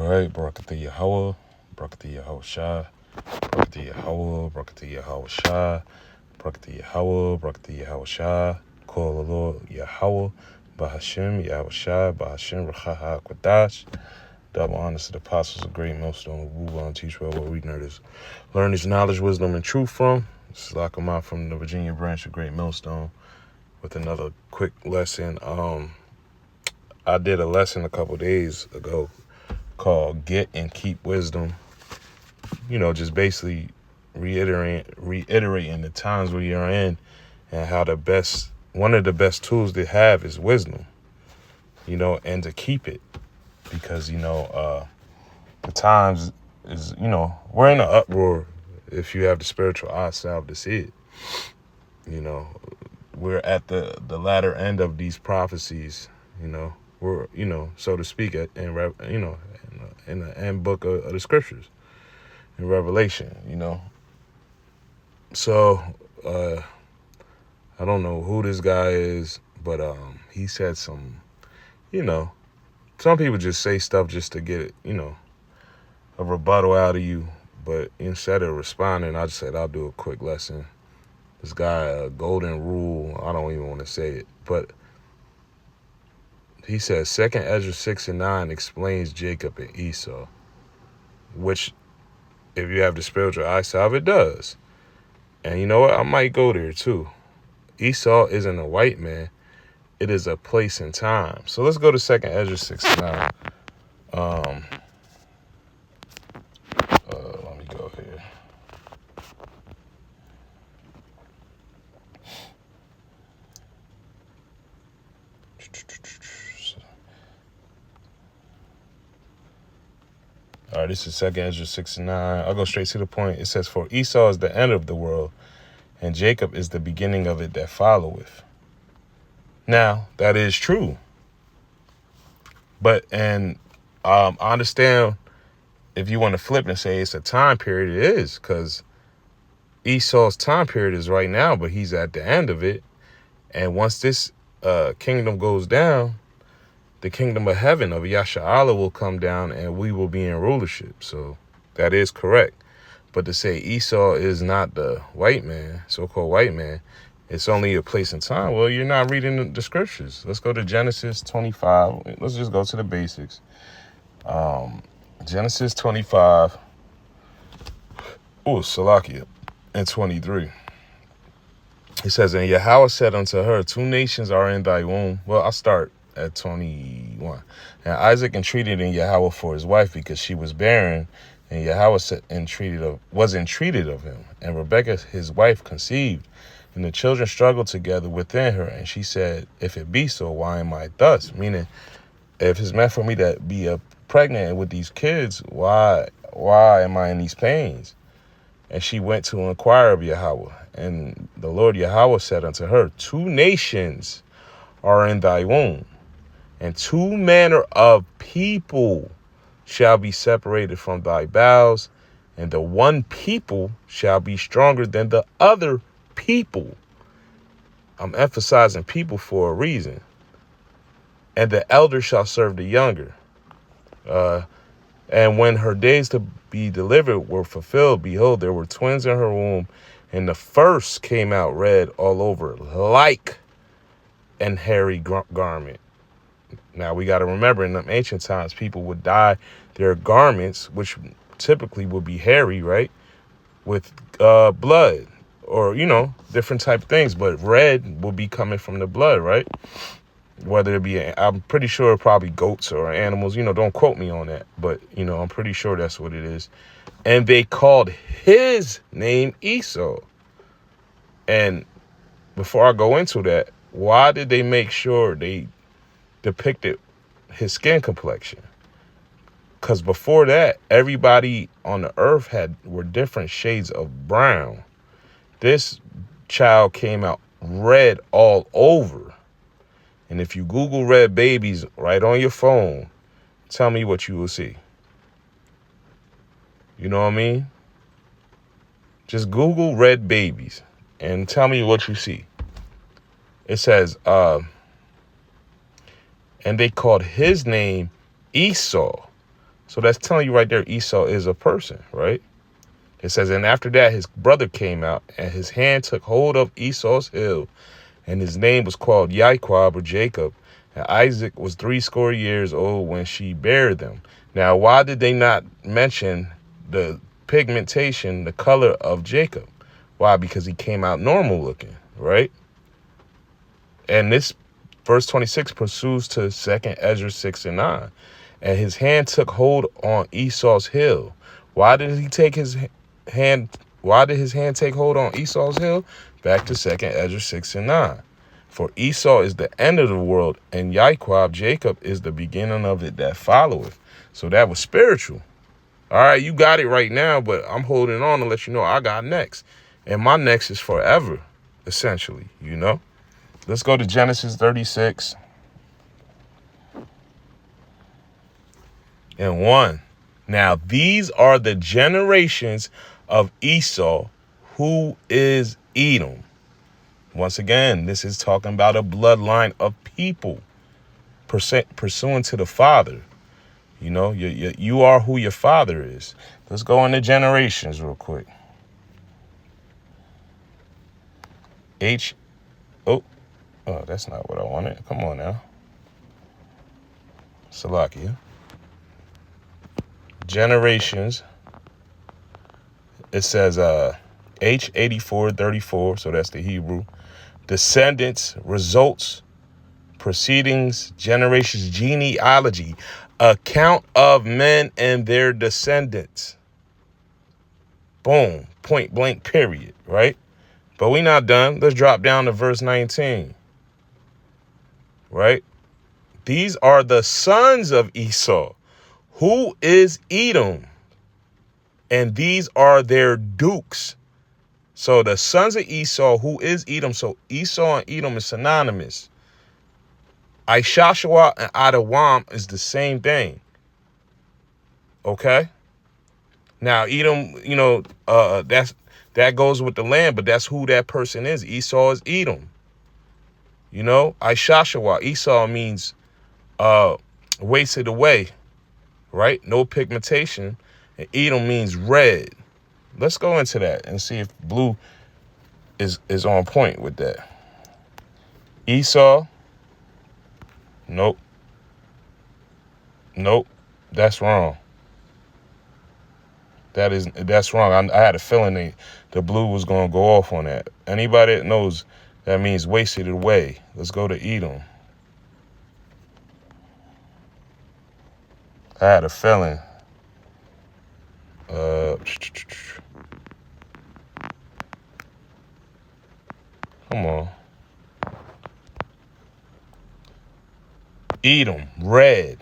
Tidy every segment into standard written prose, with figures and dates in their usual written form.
All right, Barakatah Yahweh, Barakatah Yahweh Shah, Barakatah Yahweh, Barakatah Yahweh Shah, Barakatah Yahweh, Barakatah Yahweh Shah, Kol Lord Yahweh, Bahashem Yahweh Shah, Bahashem Rachaha Kwadash. Double honors to the apostles of Great Millstone, Wu on Teach Well, where we learn this knowledge, wisdom, and truth from. This is Lakamah from the Virginia branch of Great Millstone with another quick lesson. I did a lesson a couple days ago called Get and Keep Wisdom. You know, just basically reiterating the times we are in and how one of the best tools to have is wisdom, you know, and to keep it because, the times is, we're in an uproar if you have the spiritual eye salve to see it. You know, we're at the latter end of these prophecies, we're, so to speak, in the end book of the scriptures in Revelation, So, I don't know who this guy is, but he said some people just say stuff just to get it, a rebuttal out of you. But instead of responding, I just said I'll do a quick lesson. This guy, Golden Rule, I don't even want to say it, but he says 2nd Ezra 6:9 explains Jacob and Esau, which, if you have the spiritual eye salve, it does. And you know what? I might go there too. Esau isn't a white man. It is a place and time. So let's go to 2nd Ezra 6:9. Let me go here. All right, this is 2nd Ezra 6:9. I'll go straight to the point. It says, "For Esau is the end of the world, and Jacob is the beginning of it that followeth." Now, that is true. But, I understand if you want to flip and say it's a time period, it is, because Esau's time period is right now, but he's at the end of it. And once this kingdom goes down, the kingdom of heaven of Yasha'Allah will come down and we will be in rulership. So that is correct. But to say Esau is not the white man, so-called white man, it's only a place and time. Well, you're not reading the scriptures. Let's go to Genesis 25. Let's just go to the basics. Genesis 25. Salakia. And 23. It says, "And Yahweh said unto her, 2 nations are in thy womb." Well, I'll start at 21. "And Isaac entreated in Yahweh for his wife because she was barren, and Yahweh was entreated of him. And Rebekah his wife conceived, and the children struggled together within her. And she said, If it be so, why am I thus?" Meaning, if it's meant for me to be pregnant with these kids, why am I in these pains? And she went to inquire of Yahweh. And the Lord Yahweh said unto her, 2 nations are in thy womb, and 2 manner of people shall be separated from thy bowels, and the one people shall be stronger than the other people. I'm emphasizing people for a reason. "And the elder shall serve the younger. And when her days to be delivered were fulfilled, behold, there were twins in her womb, and the first came out red all over, like an hairy garment." Now, we got to remember, in the ancient times, people would dye their garments, which typically would be hairy, right, with blood or, different type of things. But red will be coming from the blood, right? Whether it be, I'm pretty sure probably goats or animals, don't quote me on that. But, I'm pretty sure that's what it is. "And they called his name Esau." And before I go into that, why did they make sure they depicted his skin complexion? Because before that, everybody on the earth were different shades of brown. This child came out red all over. And if you Google red babies right on your phone, tell me what you will see. You know what I mean? Just Google red babies and tell me what you see. It says, "And they called his name Esau, So that's telling you right there, Esau is a person, right? It says, and after that, his brother came out, and his hand took hold of Esau's heel, and his name was called Yaquab or Jacob. And Isaac was 80 old when she bare them. Now, why did they not mention the pigmentation, the color of Jacob? Why? Because he came out normal looking, right? And this verse 26 pursues to 2nd Ezra 6 and 9. And his hand took hold on Esau's heel. Why did he take his hand? Why did his hand take hold on Esau's heel? Back to 2nd Ezra 6 and 9. For Esau is the end of the world, and Yaquab, Jacob, is the beginning of it that followeth. So that was spiritual. All right, you got it right now, but I'm holding on to let you know I got next. And my next is forever, essentially, you know? Let's go to Genesis 36 and 1. Now, these are the generations of Esau, who is Edom. Once again, this is talking about a bloodline of people pursuant to the father. You know, you are who your father is. Let's go into generations real quick. Oh, that's not what I wanted. Come on now. Salakia. Generations. It says H8434, so that's the Hebrew. Descendants, results, proceedings, generations, genealogy, account of men and their descendants. Boom, point blank, period, right? But we not done. Let's drop down to verse 19, right? These are the sons of Esau, who is Edom, and these are their dukes. So the sons of Esau, who is Edom. So Esau and Edom is synonymous. Ishashua and Adawam is the same thing. Okay. Now Edom, you know, that goes with the land, but that's who that person is. Esau is Edom. You know, Ishashua, Esau means wasted away, right? No pigmentation. And Edom means red. Let's go into that and see if blue is on point with that. Esau. Nope. That's wrong. That's wrong. I had a feeling the blue was going to go off on that. Anybody that knows, that means wasted away. Let's go to Edom. I had a feeling. Come on. Edom, red.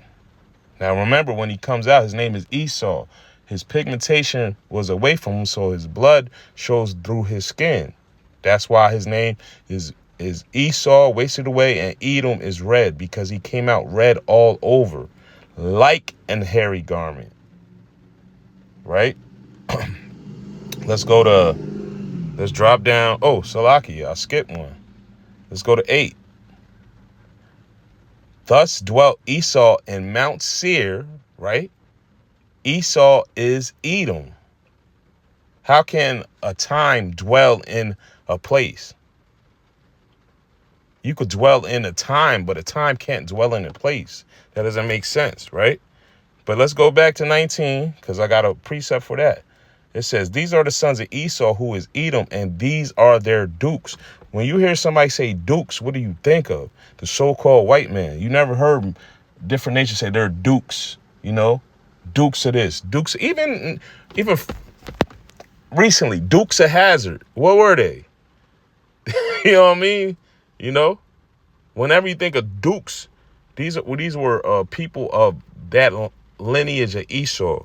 Now remember, when he comes out, his name is Esau. His pigmentation was away from him, so his blood shows through his skin. That's why his name is Esau, wasted away, and Edom is red, because he came out red all over, like an hairy garment. Right? Let's drop down. Oh, Salakia, I skipped one. Let's go to 8. Thus dwelt Esau in Mount Seir, right? Esau is Edom. How can a time dwell in a place? You could dwell in a time, but a time can't dwell in a place. That doesn't make sense, right? But let's go back to 19, because I got a precept for that. It says, these are the sons of Esau, who is Edom, and these are their dukes. When you hear somebody say dukes, what do you think of? The so-called white man. You never heard different nations say they're dukes, you know? Dukes of this, dukes, even recently, Dukes of Hazzard. What were they? You know what I mean? You know? Whenever you think of dukes, these were people of that lineage of Esau.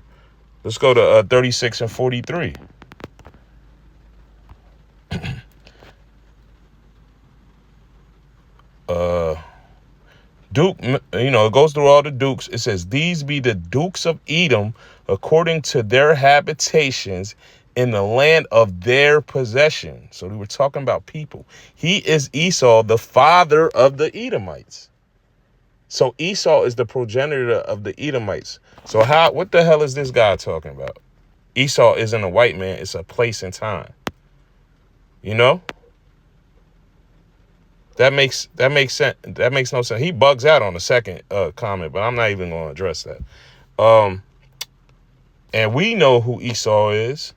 Let's go to 36 and 43. Duke, you know, it goes through all the dukes. It says, these be the dukes of Edom according to their habitations in the land of their possession. So we were talking about people. He is Esau, the father of the Edomites. So Esau is the progenitor of the Edomites. So what the hell is this guy talking about? Esau isn't a white man. It's a place and time. You know? That makes sense. That makes no sense. He bugs out on the second comment, but I'm not even going to address that. And we know who Esau is.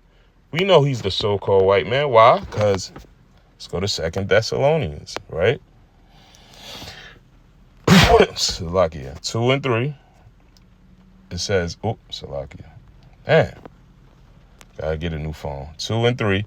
We know he's the so-called white man. Why? Because let's go to 2 Thessalonians, right? Salakia 2 and 3. It says, Salakia. Man, gotta get a new phone. 2 and 3.